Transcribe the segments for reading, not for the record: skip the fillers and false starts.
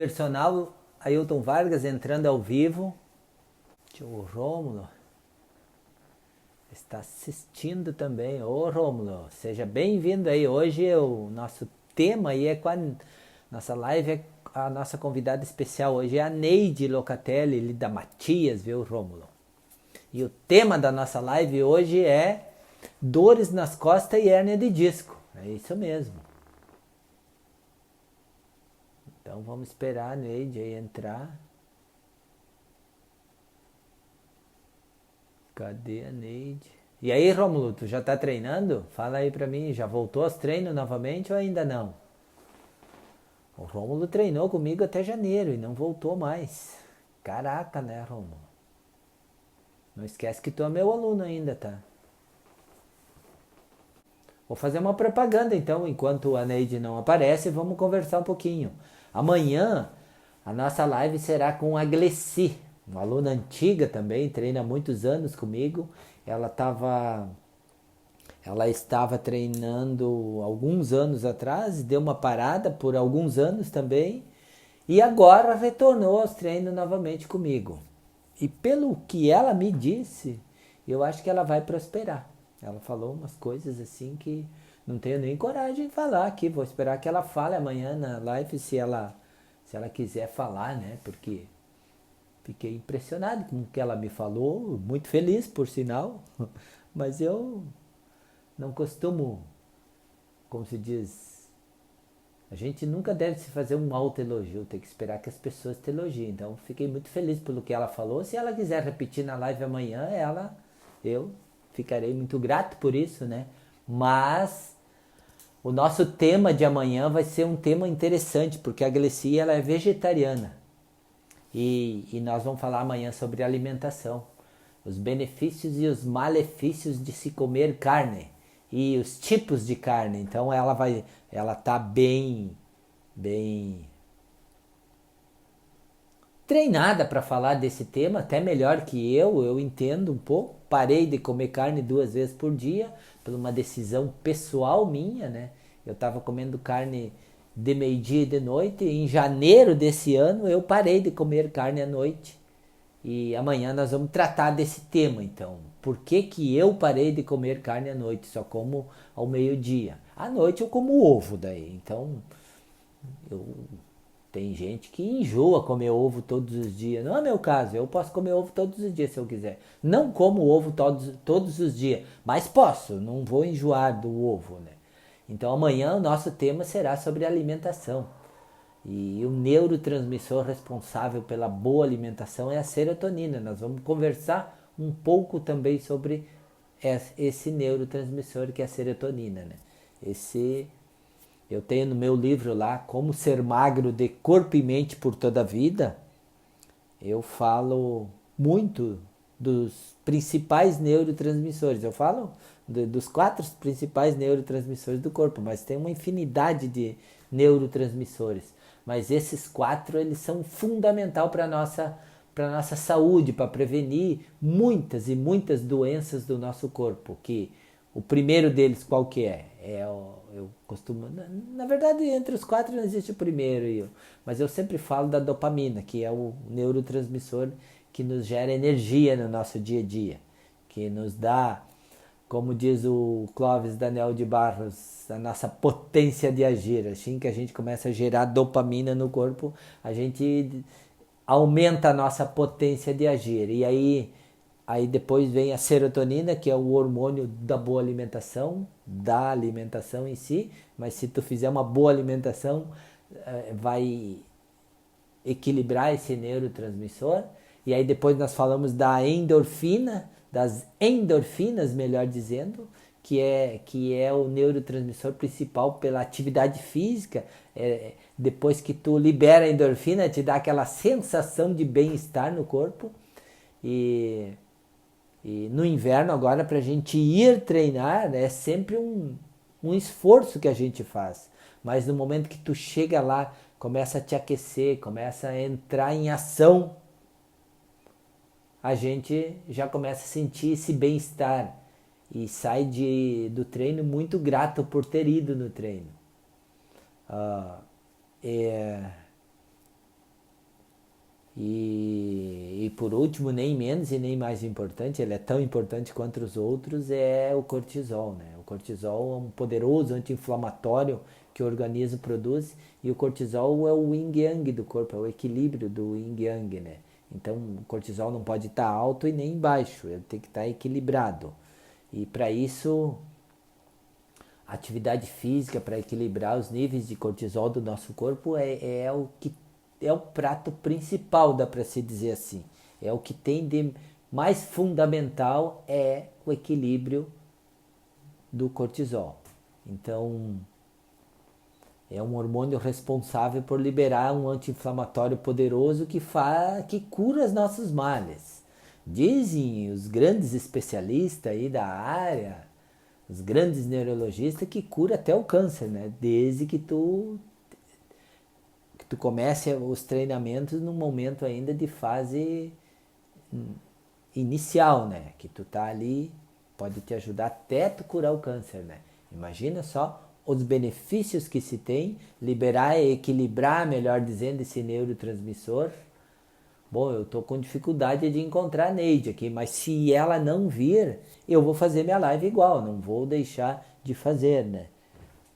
Personal Ailton Vargas entrando ao vivo. O Rômulo está assistindo também. Ô Rômulo, seja bem-vindo aí. Hoje o nosso tema aí é com a nossa live, a nossa convidada especial hoje é a Neide Locatelli, da Matias, viu, Rômulo? E o tema da nossa live hoje é dores nas costas e hérnia de disco. É isso mesmo. Então vamos esperar a Neide aí entrar. Cadê a Neide? E aí, Romulo, tu já tá treinando? Fala aí pra mim, já voltou aos treinos novamente ou ainda não? O Rômulo treinou comigo até janeiro e não voltou mais. Caraca, né, Rômulo? Não esquece que tu é meu aluno ainda, tá? Vou fazer uma propaganda então, enquanto a Neide não aparece, vamos conversar um pouquinho. Amanhã a nossa live será com a Glessi, uma aluna antiga também, treina há muitos anos comigo. Ela estava treinando alguns anos atrás, deu uma parada por alguns anos também, e agora retornou aos treinos novamente comigo. E pelo que ela me disse, eu acho que ela vai prosperar. Ela falou umas coisas assim que não tenho nem coragem de falar aqui. Vou esperar que ela fale amanhã na live se ela quiser falar, né? Porque fiquei impressionado com o que ela me falou, muito feliz por sinal, mas eu não costumo, como se diz, a gente nunca deve se fazer um auto-elogio, tem que esperar que as pessoas te elogiem. Então, fiquei muito feliz pelo que ela falou. Se ela quiser repetir na live amanhã, eu ficarei muito grato por isso, né? Mas o nosso tema de amanhã vai ser um tema interessante, porque a Glecia ela é vegetariana. E nós vamos falar amanhã sobre alimentação, os benefícios e os malefícios de se comer carne e os tipos de carne. Então ela tá bem treinada para falar desse tema, até melhor que eu entendo um pouco. Parei de comer carne 2 vezes por dia, por uma decisão pessoal minha, né? Eu estava comendo carne de meio-dia e de noite, e em janeiro desse ano eu parei de comer carne à noite. E amanhã nós vamos tratar desse tema, então. Por que que eu parei de comer carne à noite? Só como ao meio-dia. À noite eu como ovo daí. Então, eu tem gente que enjoa comer ovo todos os dias. Não é meu caso, eu posso comer ovo todos os dias se eu quiser. Não como ovo todos os dias, mas posso, não vou enjoar do ovo, né? Então amanhã o nosso tema será sobre alimentação. E o neurotransmissor responsável pela boa alimentação é a serotonina. Nós vamos conversar um pouco também sobre esse neurotransmissor que é a serotonina, né? Eu tenho no meu livro lá, Como Ser Magro de Corpo e Mente por Toda a Vida, eu falo muito dos principais neurotransmissores. Eu falo dos 4 principais neurotransmissores do corpo, mas tem uma infinidade de neurotransmissores. Mas esses 4, eles são fundamental para nossa saúde, para prevenir muitas e muitas doenças do nosso corpo. Que o primeiro deles qual que é? Eu costumo, na verdade, entre os 4 não existe o primeiro, mas eu sempre falo da dopamina, que é o neurotransmissor que nos gera energia no nosso dia a dia, que nos dá, como diz o Clóvis Daniel de Barros, a nossa potência de agir. Assim que a gente começa a gerar dopamina no corpo, a gente aumenta a nossa potência de agir. E aí depois vem a serotonina, que é o hormônio da boa alimentação, da alimentação em si, mas se tu fizer uma boa alimentação, vai equilibrar esse neurotransmissor. E aí depois nós falamos da endorfina, das endorfinas, melhor dizendo, que é o neurotransmissor principal pela atividade física. Depois que tu libera a endorfina, te dá aquela sensação de bem-estar no corpo. E no inverno agora, para a gente ir treinar, né, é sempre um esforço que a gente faz. Mas no momento que tu chega lá, começa a te aquecer, começa a entrar em ação, a gente já começa a sentir esse bem-estar e sai do treino muito grato por ter ido no treino. Ah, é, E por último, nem menos e nem mais importante, ele é tão importante quanto os outros, é o cortisol, né? O cortisol é um poderoso anti-inflamatório que o organismo produz, e o cortisol é o yin yang do corpo, é o equilíbrio do yin yang, né? Então o cortisol não pode estar alto e nem baixo, ele tem que estar equilibrado. E para isso, atividade física para equilibrar os níveis de cortisol do nosso corpo é o que é o prato principal, dá para se dizer assim. É o que tem de mais fundamental, é o equilíbrio do cortisol. Então, é um hormônio responsável por liberar um anti-inflamatório poderoso que cura os nossos males. Dizem os grandes especialistas aí da área, os grandes neurologistas, que cura até o câncer, né? Desde que tu comece os treinamentos num momento ainda de fase inicial, né? Que tu tá ali, pode te ajudar até tu curar o câncer, né? Imagina só os benefícios que se tem, liberar e equilibrar, melhor dizendo, esse neurotransmissor. Bom, eu tô com dificuldade de encontrar a Neide aqui, mas se ela não vir, eu vou fazer minha live igual, não vou deixar de fazer, né?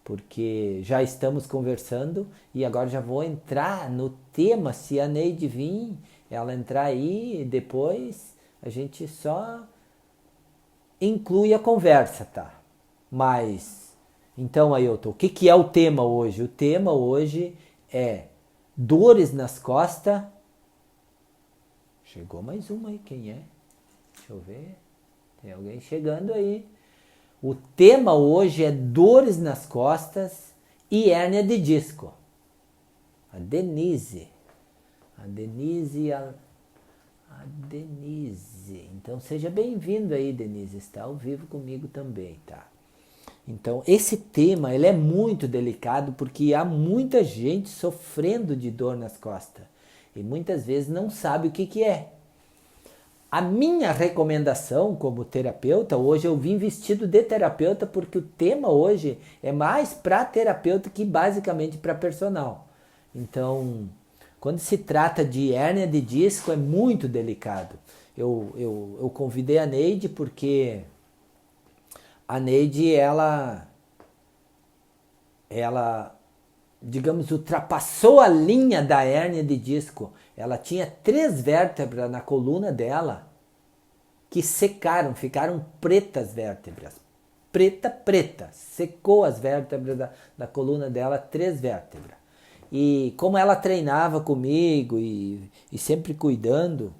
Porque já estamos conversando e agora já vou entrar no tema. Se a Neide vir, ela entrar aí, depois a gente só inclui a conversa, tá? Mas, então, Ailton, o que é o tema hoje? O tema hoje é dores nas costas. Chegou mais uma aí, quem é? Deixa eu ver. Tem alguém chegando aí. O tema hoje é dores nas costas e hérnia de disco. A Denise. A Denise. Então seja bem-vindo aí, Denise. Está ao vivo comigo também, tá? Então esse tema ele é muito delicado porque há muita gente sofrendo de dor nas costas. E muitas vezes não sabe o que é. A minha recomendação como terapeuta, hoje eu vim vestido de terapeuta porque o tema hoje é mais para terapeuta que basicamente para personal. Então, quando se trata de hérnia de disco é muito delicado. Eu convidei a Neide porque a Neide, ela, digamos, ultrapassou a linha da hérnia de disco. Ela tinha 3 vértebras na coluna dela que secaram, ficaram pretas vértebras. Preta. Secou as vértebras da coluna dela, 3 vértebras. E como ela treinava comigo e sempre cuidando,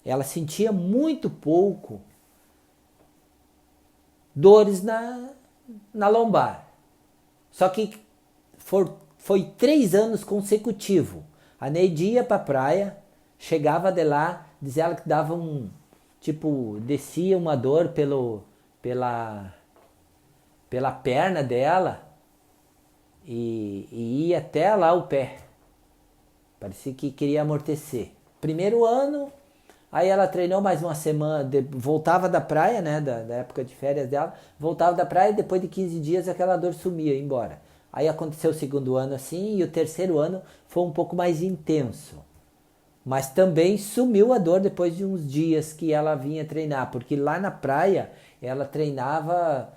ela sentia muito pouco dores na lombar. Só que foi 3 anos consecutivos. A Neide ia pra praia, chegava de lá, dizia ela que dava tipo, descia uma dor pela perna dela e ia até lá o pé. Parecia que queria amortecer. Primeiro ano, aí ela treinou mais uma semana, voltava da praia, né, da época de férias dela, voltava da praia e depois de 15 dias aquela dor sumia, ia embora. Aí aconteceu o segundo ano assim e o terceiro ano foi um pouco mais intenso. Mas também sumiu a dor depois de uns dias que ela vinha treinar, porque lá na praia ela treinava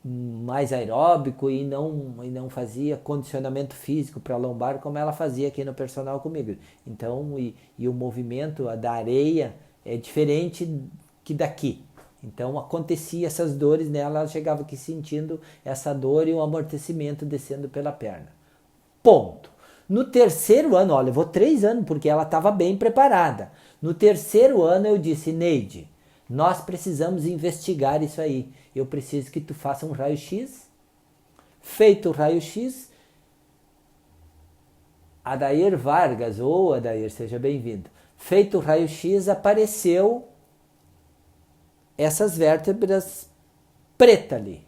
mais aeróbico e não fazia condicionamento físico para lombar como ela fazia aqui no personal comigo. Então, e o movimento da areia é diferente que daqui. Então acontecia essas dores nela, ela chegava aqui sentindo essa dor e um amortecimento descendo pela perna. Ponto. No terceiro ano, olha, eu vou 3 anos porque ela estava bem preparada. No terceiro ano eu disse, Neide, nós precisamos investigar isso aí. Eu preciso que tu faça um raio-x. Feito o raio-x, Adair Vargas, ou Adair, seja bem-vindo. Feito o raio-x, apareceu essas vértebras pretas ali.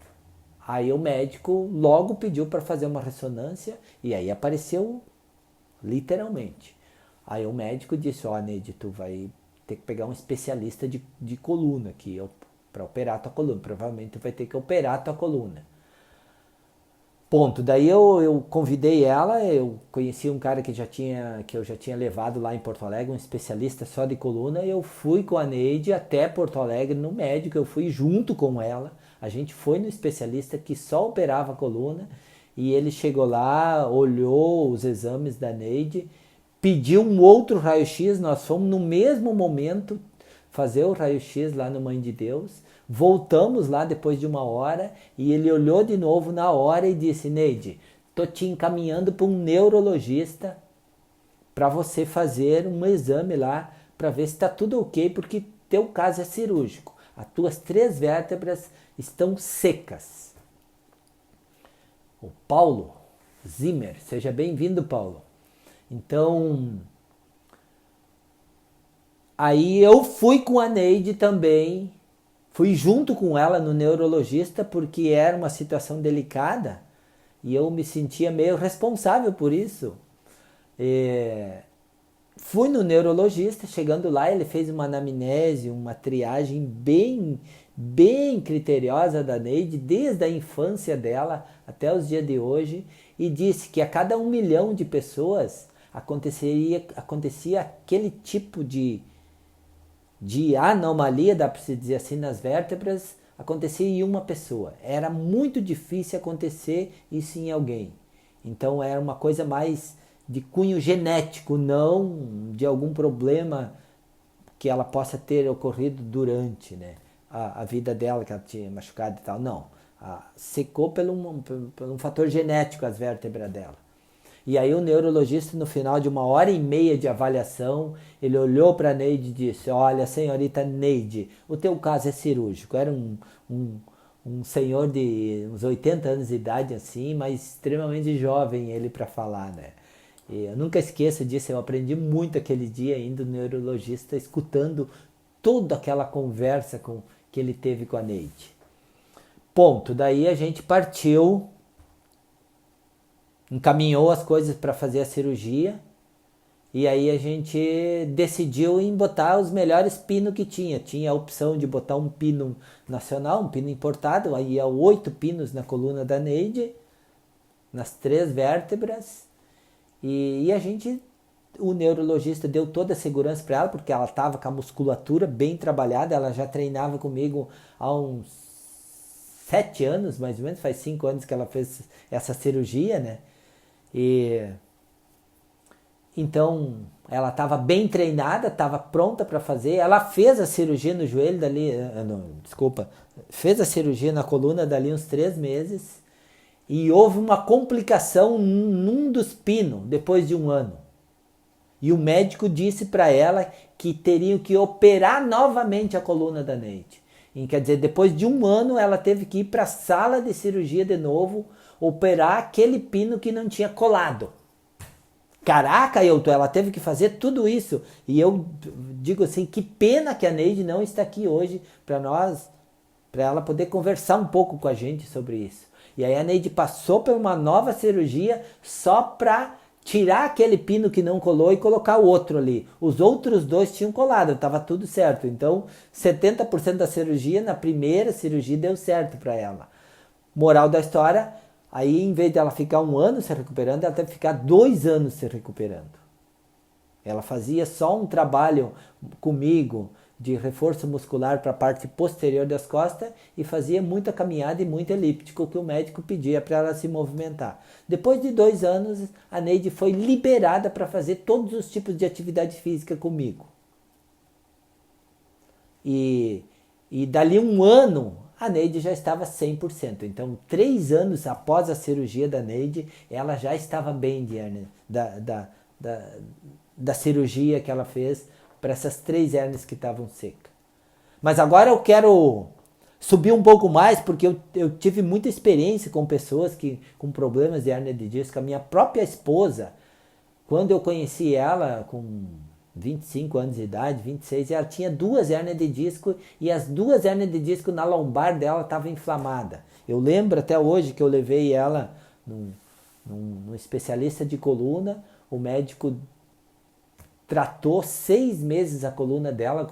Aí o médico logo pediu para fazer uma ressonância e aí apareceu literalmente. Aí o médico disse, ó, Neide, tu vai ter que pegar um especialista de coluna aqui para operar tua coluna. Provavelmente tu vai ter que operar tua coluna. Ponto. Daí eu convidei ela, eu conheci um cara que eu já tinha levado lá em Porto Alegre, um especialista só de coluna. Eu fui com a Neide até Porto Alegre no médico, eu fui junto com ela. A gente foi no especialista que só operava a coluna e ele chegou lá, olhou os exames da Neide, pediu um outro raio-x. Nós fomos no mesmo momento fazer o raio-x lá no Mãe de Deus. Voltamos lá depois de uma hora e ele olhou de novo na hora e disse: Neide, tô te encaminhando para um neurologista para você fazer um exame lá para ver se está tudo ok, porque teu caso é cirúrgico. As tuas 3 vértebras estão secas. O Paulo Zimmer, seja bem-vindo, Paulo. Então, aí eu fui com a Neide também, fui junto com ela no neurologista porque era uma situação delicada e eu me sentia meio responsável por isso. Fui no neurologista, chegando lá ele fez uma anamnese, uma triagem bem criteriosa da Neide, desde a infância dela até os dias de hoje, e disse que a cada 1 milhão de pessoas acontecia aquele tipo de anomalia, dá para se dizer assim, nas vértebras, acontecia em uma pessoa. Era muito difícil acontecer isso em alguém. Então era uma coisa mais de cunho genético, não de algum problema que ela possa ter ocorrido durante, né, a vida dela, que ela tinha machucado e tal. Não. Secou por um fator genético as vértebras dela. E aí o neurologista, no final de 1 hora e meia de avaliação, ele olhou para a Neide e disse: olha, senhorita Neide, o teu caso é cirúrgico. Era um senhor de uns 80 anos de idade, assim, mas extremamente jovem ele para falar, né? E eu nunca esqueço disso, eu aprendi muito aquele dia ainda, o neurologista, escutando toda aquela conversa que ele teve com a Neide. Ponto. Daí a gente partiu, encaminhou as coisas para fazer a cirurgia e aí a gente decidiu em botar os melhores pinos que tinha. Tinha a opção de botar um pino nacional, um pino importado, aí ia 8 pinos na coluna da Neide, nas 3 vértebras, e a gente, o neurologista deu toda a segurança para ela, porque ela estava com a musculatura bem trabalhada, ela já treinava comigo há uns 7 anos, mais ou menos, faz 5 anos que ela fez essa cirurgia, né? E então ela estava bem treinada, estava pronta para fazer. Ela fez a cirurgia no joelho dali, fez a cirurgia na coluna dali uns 3 meses e houve uma complicação num dos pinos depois de 1 ano. E o médico disse para ela que teriam que operar novamente a coluna da Neide. E, quer dizer, depois de 1 ano ela teve que ir para a sala de cirurgia de novo, operar aquele pino que não tinha colado. Caraca, ela teve que fazer tudo isso. E eu digo assim, que pena que a Neide não está aqui hoje para ela poder conversar um pouco com a gente sobre isso. E aí a Neide passou por uma nova cirurgia só para tirar aquele pino que não colou e colocar o outro ali. Os outros 2 tinham colado, estava tudo certo. Então, 70% da cirurgia, na primeira cirurgia, deu certo para ela. Moral da história, aí em vez dela ficar 1 ano se recuperando, ela teve que ficar 2 anos se recuperando. Ela fazia só um trabalho comigo de reforço muscular para a parte posterior das costas e fazia muita caminhada e muito elíptico que o médico pedia para ela se movimentar. Depois de 2 anos, a Neide foi liberada para fazer todos os tipos de atividade física comigo. E dali 1 ano, a Neide já estava 100%. Então, 3 anos após a cirurgia da Neide, ela já estava bem de hérnia, da cirurgia que ela fez para essas 3 hérnias que estavam secas. Mas agora eu quero subir um pouco mais, porque eu tive muita experiência com pessoas com problemas de hérnia de disco. A minha própria esposa, quando eu conheci ela com 25 anos de idade, 26, ela tinha 2 hérnias de disco e as 2 hérnias de disco na lombar dela estavam inflamadas. Eu lembro até hoje que eu levei ela num especialista de coluna, o médico tratou 6 meses a coluna dela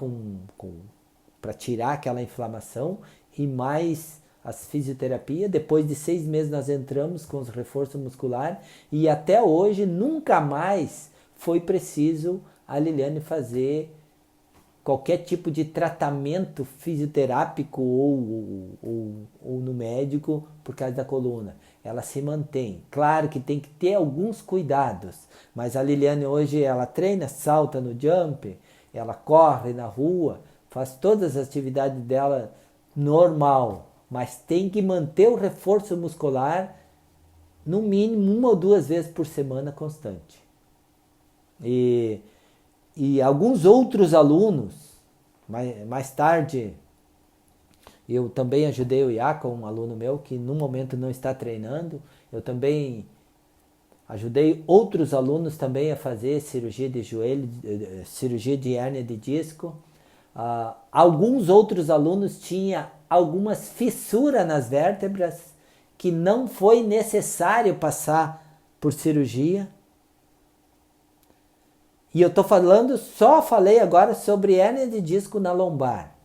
para tirar aquela inflamação e mais as fisioterapias. Depois de 6 meses nós entramos com os reforços musculares e até hoje nunca mais foi preciso a Liliane fazer qualquer tipo de tratamento fisioterápico ou no médico por causa da coluna. Ela se mantém. Claro que tem que ter alguns cuidados, mas a Liliane hoje ela treina, salta no jump, ela corre na rua, faz todas as atividades dela normal, mas tem que manter o reforço muscular no mínimo 1 ou 2 vezes por semana constante. E alguns outros alunos, mais tarde, eu também ajudei o Iaco, um aluno meu que no momento não está treinando. Eu também ajudei outros alunos também a fazer cirurgia de joelho, cirurgia de hérnia de disco. Alguns outros alunos tinham algumas fissuras nas vértebras que não foi necessário passar por cirurgia. E eu falei agora sobre hérnia de disco na lombar.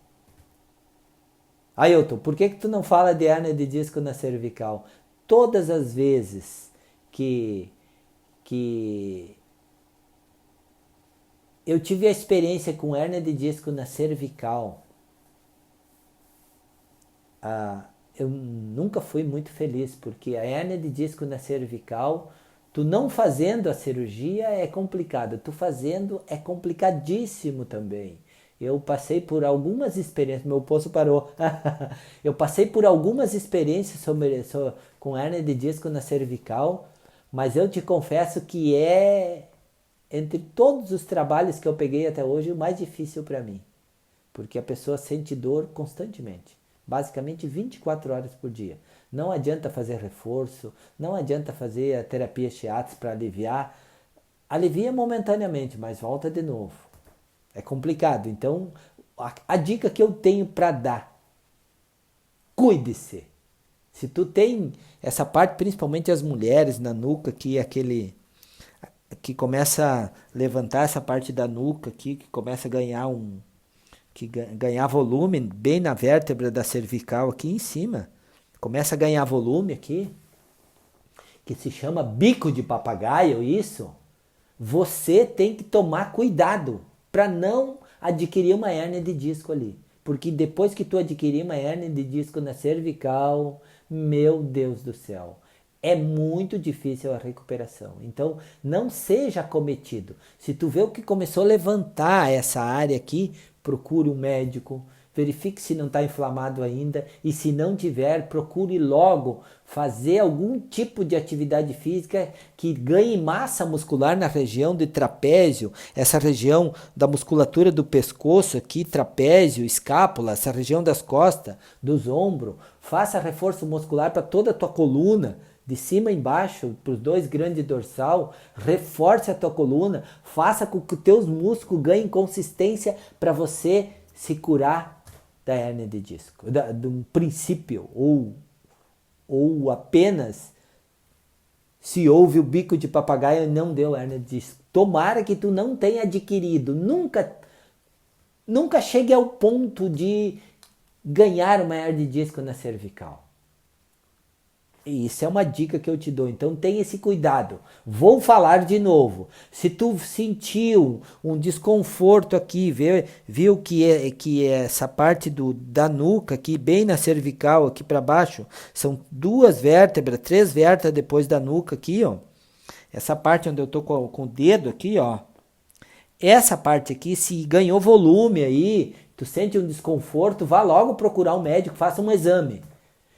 Ailton, por que tu não fala de hérnia de disco na cervical? Todas as vezes que eu tive a experiência com hérnia de disco na cervical, eu nunca fui muito feliz, porque a hérnia de disco na cervical, tu não fazendo a cirurgia é complicado, tu fazendo é complicadíssimo também. Eu passei por algumas experiências, meu pulso parou. Eu passei por algumas experiências com hérnia de disco na cervical, mas eu te confesso que é, entre todos os trabalhos que eu peguei até hoje, o mais difícil para mim. Porque a pessoa sente dor constantemente, basicamente 24 horas por dia. Não adianta fazer reforço, não adianta fazer a terapia shiatsu para aliviar. Alivia momentaneamente, mas volta de novo. É complicado. Então, a dica que eu tenho para dar: cuide-se. Se tu tem essa parte, principalmente as mulheres na nuca, que é aquele que começa a levantar essa parte da nuca aqui, que começa a ganhar volume bem na vértebra da cervical aqui em cima. Começa a ganhar volume aqui, que se chama bico de papagaio, isso. Você tem que tomar cuidado para não adquirir uma hérnia de disco ali. Porque depois que tu adquirir uma hérnia de disco na cervical, meu Deus do céu, é muito difícil a recuperação. Então, não seja acometido. Se tu vê o que começou a levantar essa área aqui, procure um médico, verifique se não está inflamado ainda, e se não tiver, procure logo fazer algum tipo de atividade física que ganhe massa muscular na região de trapézio, essa região da musculatura do pescoço aqui, trapézio, escápula, essa região das costas, dos ombros. Faça reforço muscular para toda a tua coluna, de cima e embaixo, para os 2 grandes dorsal. Reforce a tua coluna, faça com que os teus músculos ganhem consistência para você se curar da hérnia de disco, de um princípio, ou apenas se houve o bico de papagaio e não deu hérnia de disco. Tomara que tu não tenha adquirido, nunca chegue ao ponto de ganhar uma hérnia de disco na cervical. E isso é uma dica que eu te dou, então tenha esse cuidado. Vou falar de novo. Se tu sentiu um desconforto aqui, viu que essa parte da nuca aqui, bem na cervical, aqui para baixo, são 2 vértebras, 3 vértebras depois da nuca aqui, ó. Essa parte onde eu tô com o dedo aqui, ó. Essa parte aqui, se ganhou volume aí, tu sente um desconforto, vá logo procurar um médico, faça um exame.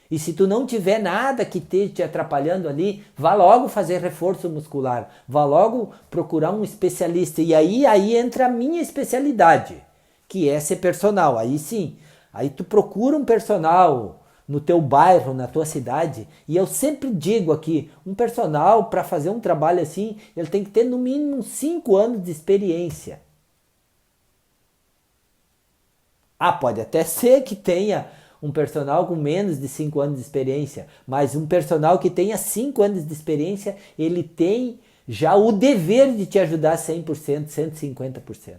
E se tu não tiver nada que esteja te atrapalhando ali, vá logo fazer reforço muscular. Vá logo procurar um especialista. E aí entra a minha especialidade, que é ser personal. Aí sim, aí tu procura um personal no teu bairro, na tua cidade. E eu sempre digo aqui, um personal para fazer um trabalho assim, ele tem que ter no mínimo 5 anos de experiência. Pode até ser que tenha um personal com menos de 5 anos de experiência, mas um personal que tenha 5 anos de experiência, ele tem já o dever de te ajudar 100%, 150%.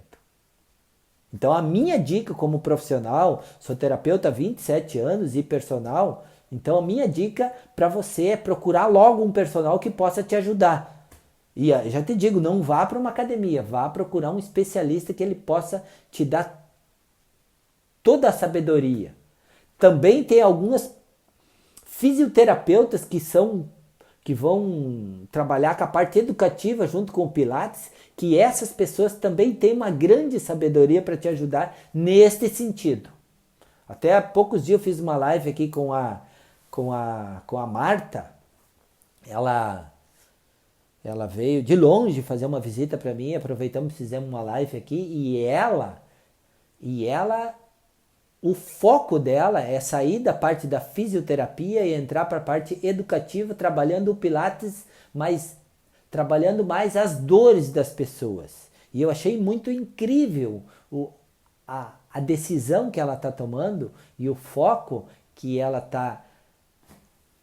Então a minha dica como profissional, sou terapeuta há 27 anos e personal, Então a minha dica para você é procurar logo um personal que possa te ajudar. E já te digo, não vá para uma academia, vá procurar um especialista que ele possa te dar toda a sabedoria. Também tem algumas fisioterapeutas que vão trabalhar com a parte educativa junto com o Pilates, que essas pessoas também têm uma grande sabedoria para te ajudar neste sentido. Até há poucos dias eu fiz uma live aqui com a Marta. Ela veio de longe fazer uma visita para mim, aproveitamos e fizemos uma live aqui, e ela o foco dela é sair da parte da fisioterapia e entrar para a parte educativa, trabalhando o Pilates, mas trabalhando mais as dores das pessoas. E eu achei muito incrível a decisão que ela está tomando e o foco que ela está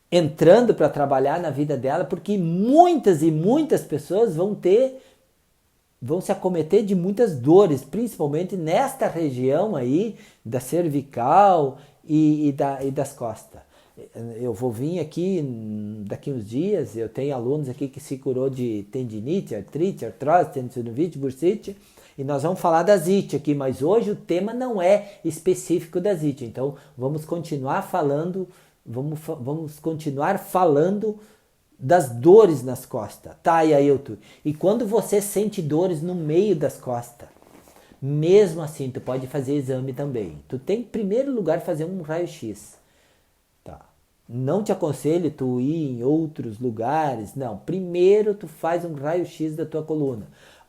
entrando para trabalhar na vida dela, porque muitas e muitas pessoas vão se acometer de muitas dores, principalmente nesta região aí da cervical e das costas. Eu vou vir aqui daqui uns dias, eu tenho alunos aqui que se curou de tendinite, artrite, artrose, tendinite, bursite, e nós vamos falar da zite aqui, mas hoje o tema não é específico da zite, então vamos continuar falando das dores nas costas. Tá, Ailton? E quando você sente dores no meio das costas, mesmo assim, tu pode fazer exame também. Tu tem, em primeiro lugar, fazer um raio-x. Tá. Não te aconselho tu ir em outros lugares. Não. Primeiro tu faz um raio-x da tua coluna.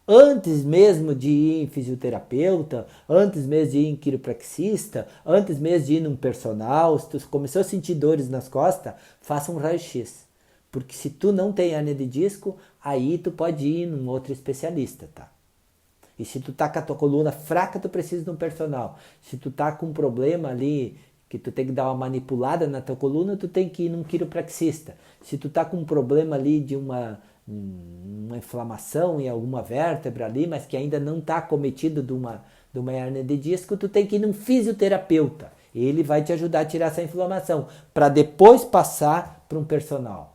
Antes mesmo de ir em fisioterapeuta, antes mesmo de ir em quiropraxista, antes mesmo de ir num personal, se tu começou a sentir dores nas costas, faça um raio-x. Porque se tu não tem hérnia de disco, aí tu pode ir num outro especialista, tá? E se tu tá com a tua coluna fraca, tu precisa de um personal. Se tu tá com um problema ali, que tu tem que dar uma manipulada na tua coluna, tu tem que ir num quiropraxista. Se tu tá com um problema ali de uma inflamação em alguma vértebra ali, mas que ainda não tá acometido de uma hérnia de disco, tu tem que ir num fisioterapeuta. Ele vai te ajudar a tirar essa inflamação, para depois passar para um personal.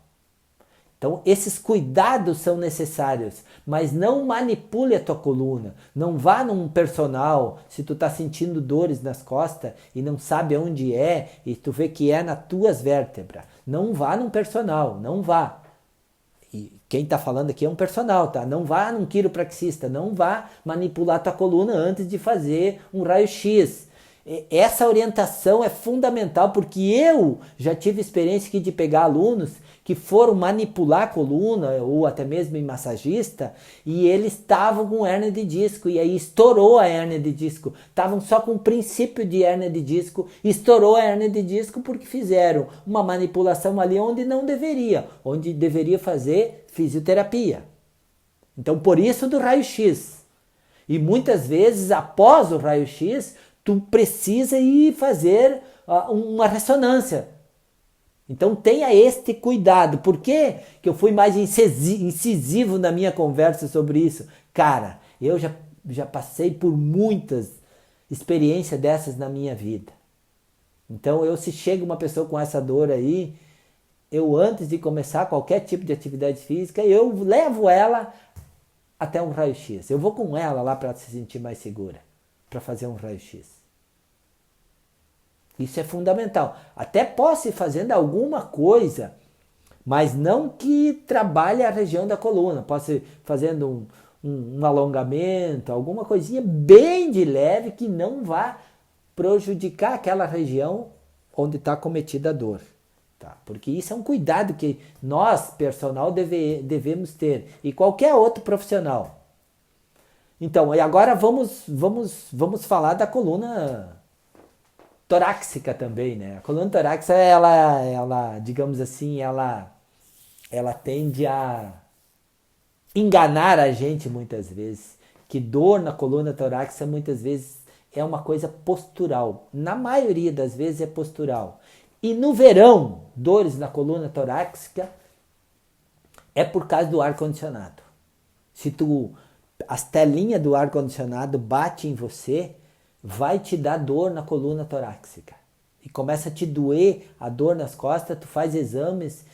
Então, esses cuidados são necessários, mas não manipule a tua coluna. Não vá num personal se tu está sentindo dores nas costas e não sabe onde é e tu vê que é nas tuas vértebras. Não vá num personal, não vá. E quem está falando aqui é um personal, tá? Não vá num quiropraxista, não vá manipular a tua coluna antes de fazer um raio-x. Essa orientação é fundamental, porque eu já tive experiência aqui de pegar alunos que foram manipular a coluna, ou até mesmo em massagista, e eles estavam com hérnia de disco, e aí estourou a hérnia de disco. Estavam só com o princípio de hérnia de disco, estourou a hérnia de disco porque fizeram uma manipulação ali onde não deveria, onde deveria fazer fisioterapia. Então, por isso do raio-x. E muitas vezes, após o raio-x, tu precisa ir fazer uma ressonância. Então tenha este cuidado. Por que eu fui mais incisivo na minha conversa sobre isso? Cara, eu já passei por muitas experiências dessas na minha vida. Então se chega uma pessoa com essa dor aí, eu antes de começar qualquer tipo de atividade física, eu levo ela até um raio-x. Eu vou com ela lá para se sentir mais segura, para fazer um raio-x. Isso é fundamental. Até posso ir fazendo alguma coisa, mas não que trabalhe a região da coluna. Posso ir fazendo um alongamento, alguma coisinha bem de leve que não vá prejudicar aquela região onde está cometida a dor. Tá? Porque isso é um cuidado que nós, personal, devemos ter. E qualquer outro profissional. Então, e agora vamos falar da coluna torácica também, né? A coluna torácica, ela, digamos assim, ela tende a enganar a gente muitas vezes, que dor na coluna torácica muitas vezes é uma coisa postural. Na maioria das vezes é postural. E no verão, dores na coluna torácica é por causa do ar-condicionado. Se as telinhas do ar-condicionado batem em você, vai te dar dor na coluna torácica. e começa a te doer a dor nas costas, tu faz exames,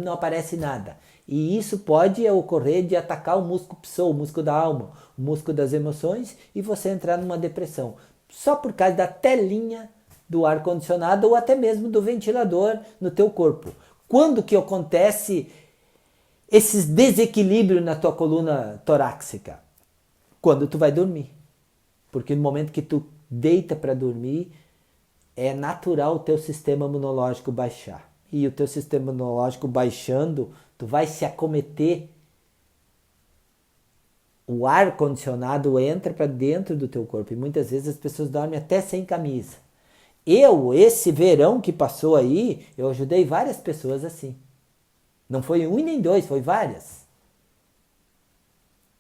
não aparece nada. E isso pode ocorrer de atacar o músculo psoas, o músculo da alma, o músculo das emoções, e você entrar numa depressão. Só por causa da telinha do ar-condicionado ou até mesmo do ventilador no teu corpo. Quando que acontece esses desequilíbrios na tua coluna torácica? Quando tu vai dormir. Porque no momento que tu deita para dormir, é natural o teu sistema imunológico baixar. E o teu sistema imunológico baixando, tu vai se acometer. O ar condicionado entra para dentro do teu corpo. E muitas vezes as pessoas dormem até sem camisa. Esse verão que passou aí, eu ajudei várias pessoas assim. Não foi um e nem dois, foi várias.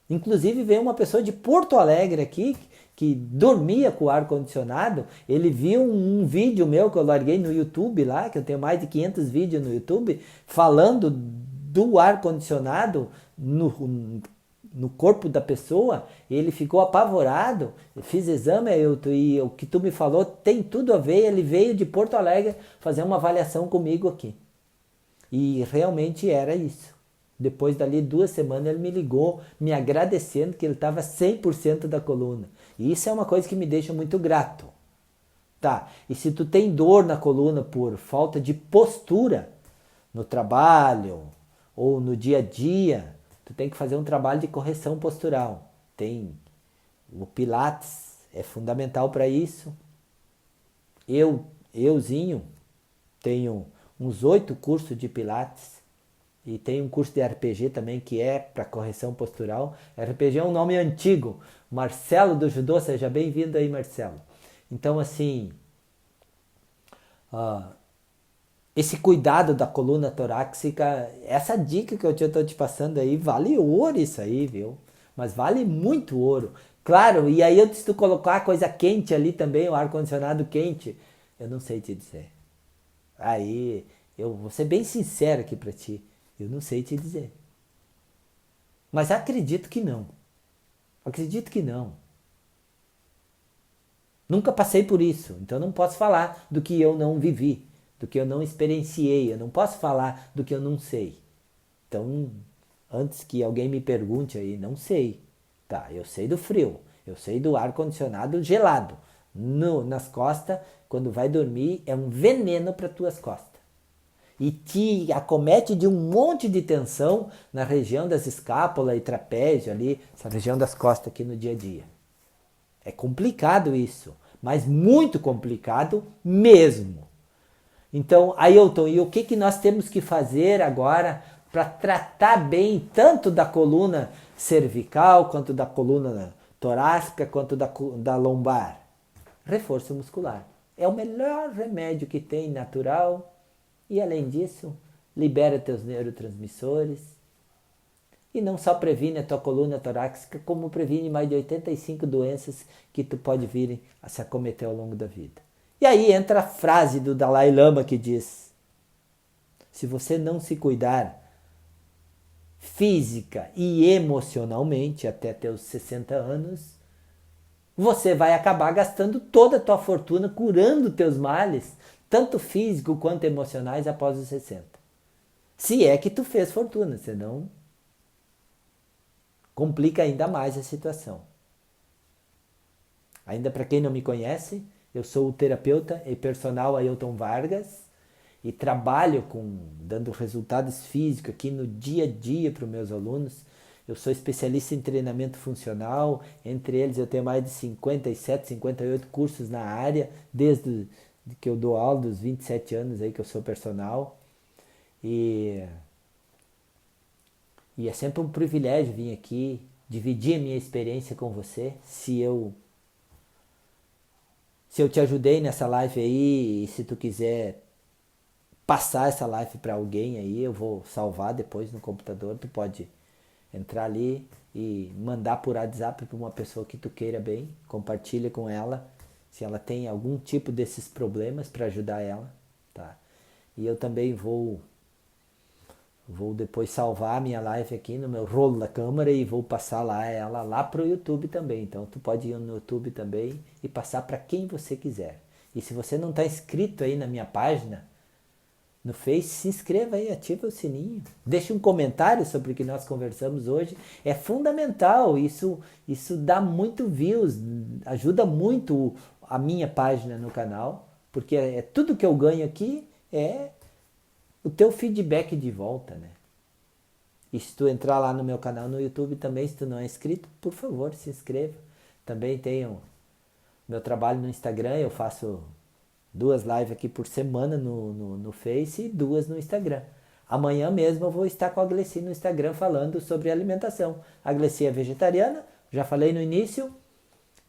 Inclusive veio uma pessoa de Porto Alegre aqui, que dormia com o ar-condicionado. Ele viu um vídeo meu que eu larguei no YouTube lá, que eu tenho mais de 500 vídeos no YouTube, falando do ar-condicionado no corpo da pessoa. Ele ficou apavorado. Eu fiz exame e o que tu me falou tem tudo a ver. Ele veio de Porto Alegre fazer uma avaliação comigo aqui. E realmente era isso. Depois dali 2 semanas ele me ligou, me agradecendo que ele estava 100% da coluna. E isso é uma coisa que me deixa muito grato. Tá, e se tu tem dor na coluna por falta de postura no trabalho ou no dia a dia, tu tem que fazer um trabalho de correção postural. Tem o Pilates, é fundamental para isso. Euzinho, tenho uns 8 cursos de Pilates. E tem um curso de RPG também que é para correção postural. RPG é um nome antigo. Marcelo do Judô, seja bem-vindo aí, Marcelo. Então, assim, esse cuidado da coluna torácica, essa dica que eu estou te passando aí, vale ouro isso aí, viu? Mas vale muito ouro. Claro, e aí se tu colocar a coisa quente ali também, o ar-condicionado quente, eu não sei te dizer. Aí, eu vou ser bem sincero aqui para ti. Eu não sei te dizer. Mas acredito que não. Acredito que não. Nunca passei por isso. Então não posso falar do que eu não vivi. Do que eu não experienciei. Eu não posso falar do que eu não sei. Então, antes que alguém me pergunte aí, não sei. Tá, eu sei do frio. Eu sei do ar-condicionado gelado. Nas costas, quando vai dormir, é um veneno para tuas costas. E te acomete de um monte de tensão na região das escápulas e trapézio ali, essa região das costas aqui no dia a dia. É complicado isso, mas muito complicado mesmo. Então, Ailton, e o que nós temos que fazer agora para tratar bem tanto da coluna cervical, quanto da coluna torácica, quanto da lombar? Reforço muscular. É o melhor remédio que tem natural. E além disso, libera teus neurotransmissores. E não só previne a tua coluna torácica, como previne mais de 85 doenças que tu pode vir a se acometer ao longo da vida. E aí entra a frase do Dalai Lama que diz: se você não se cuidar física e emocionalmente até teus 60 anos, você vai acabar gastando toda a tua fortuna curando teus males, tanto físico quanto emocionais, após os 60. Se é que tu fez fortuna, senão complica ainda mais a situação. Ainda para quem não me conhece, eu sou o terapeuta e personal Ailton Vargas e trabalho dando resultados físicos aqui no dia a dia para os meus alunos. Eu sou especialista em treinamento funcional, entre eles eu tenho mais de 57, 58 cursos na área, desde que eu dou aula, dos 27 anos aí que eu sou personal. E é sempre um privilégio vir aqui, dividir a minha experiência com você. Se eu te ajudei nessa live aí, e se tu quiser passar essa live para alguém aí, eu vou salvar depois no computador. Tu pode entrar ali e mandar por WhatsApp para uma pessoa que tu queira bem, compartilha com ela se ela tem algum tipo desses problemas para ajudar ela, tá? E eu também vou Vou depois salvar a minha live aqui no meu rolo da câmera e vou passar ela lá pro YouTube também. Então tu pode ir no YouTube também e passar para quem você quiser. E se você não está inscrito aí na minha página no Face, se inscreva aí, ativa o sininho. Deixe um comentário sobre o que nós conversamos hoje. É fundamental, isso dá muito views, ajuda muito a minha página no canal, porque tudo que eu ganho aqui é o teu feedback de volta, né? E se tu entrar lá no meu canal no YouTube também, se tu não é inscrito, por favor, se inscreva. Também tenho meu trabalho no Instagram, eu faço 2 lives aqui por semana no Face e 2 no Instagram. Amanhã mesmo eu vou estar com a Glessi no Instagram falando sobre alimentação. A Glessi é vegetariana, já falei no início,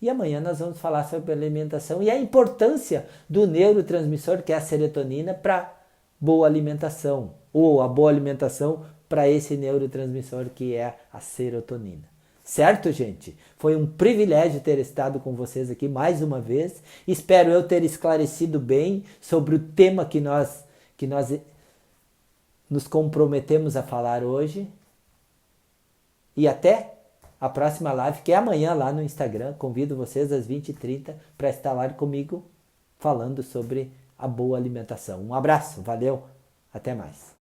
e amanhã nós vamos falar sobre alimentação e a importância do neurotransmissor, que é a serotonina, para boa alimentação, ou a boa alimentação para esse neurotransmissor que é a serotonina. Certo, gente? Foi um privilégio ter estado com vocês aqui mais uma vez. Espero eu ter esclarecido bem sobre o tema que nós nos comprometemos a falar hoje. E até a próxima live, que é amanhã lá no Instagram. Convido vocês às 20h30 para estar lá comigo falando sobre a boa alimentação. Um abraço, valeu, até mais.